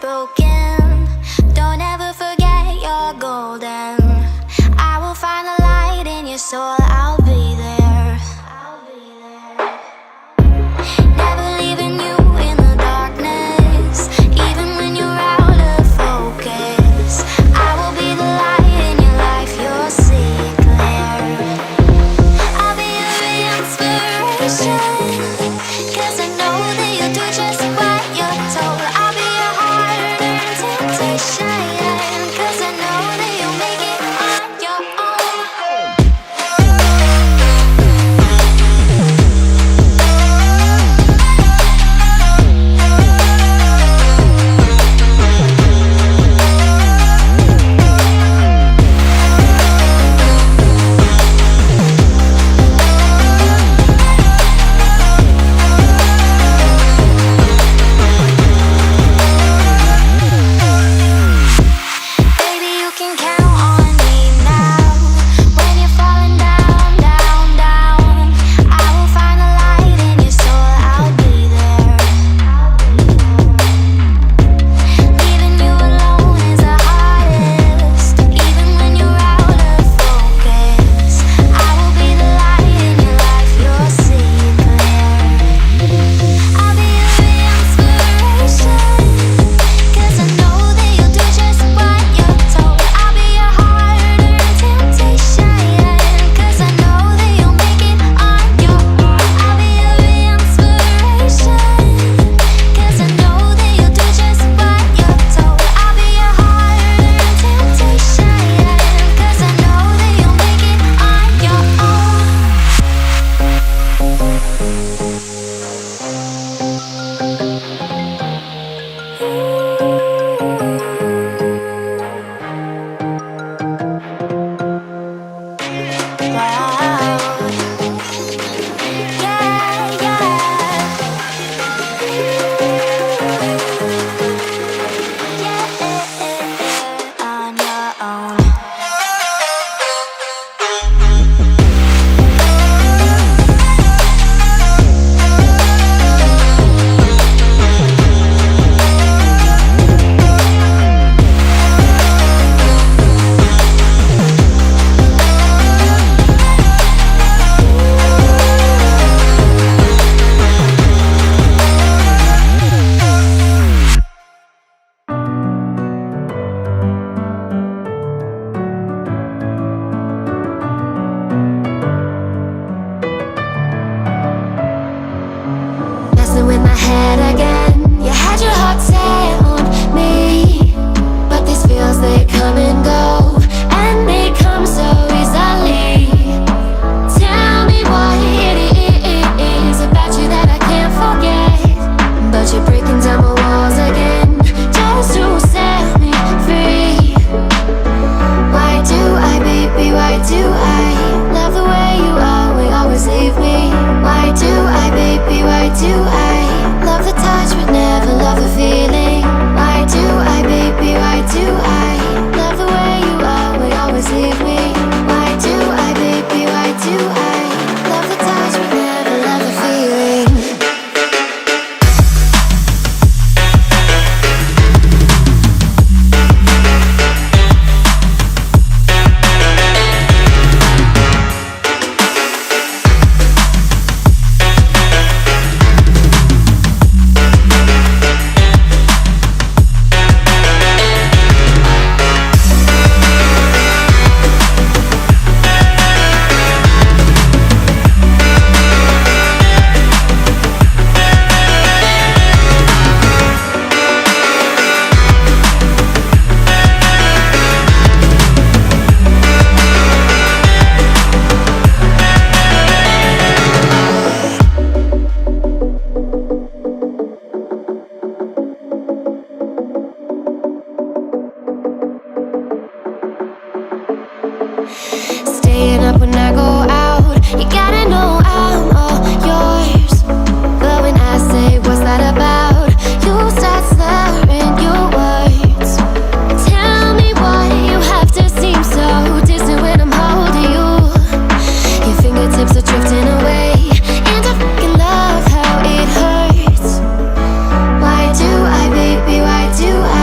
broken. Don't ever forget you're golden. I will find the light in your soul, I'll be there. Never leaving you in the darkness, even when you're out of focus. I will be the light in your life, you'll see it clear. I'll be your inspiration, 'cause I know that you'll do just what you're told. I'll be your heart and temptation, 'cause I know that you'll make it on your own. Baby, you can count on me now. When you're falling down, down, down, I will find the light in your soul, I'll be there. Leaving you alone is the hardest, even when you're out of focus. I will be the light in your life, you'll see it clear. I'll be your inspiration, 'cause I know that you'll do just what you're told. I'll be your heart and temptation, 'cause I know that you'll make it on your own. I'll be your inspiration, 'cause I know that you'll do just what you're told. I'll be your heart and temptation, 'cause I know that you'll make it on your own. Wow. Yeah, yeah. On your own. Messing with my head again. You had your heart set on me, but these feels, they come and go, and they come so easily. Tell me what it is about you that I can't forget, but you're breaking down my walls again, just to set me free. Why do I, baby, why do I love the way you always leave me? Why do I, baby, why do I love the touch but never love the feeling? Why do I, baby, why do I love the way you always leave me? Why do I, baby, why do I love the touch but never love the feeling? Staying up when I go out, you gotta know I'm all yours. But when I say what's that about, you start slurring your words. Tell me why you have to seem so distant when I'm holding you. Your fingertips are drifting away, and I fucking love how it hurts. Why do I, baby, why do I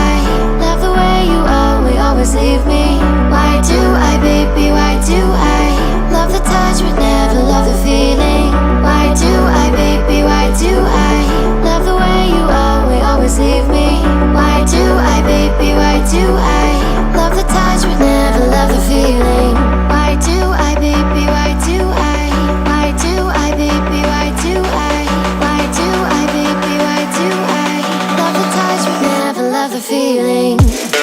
feeling.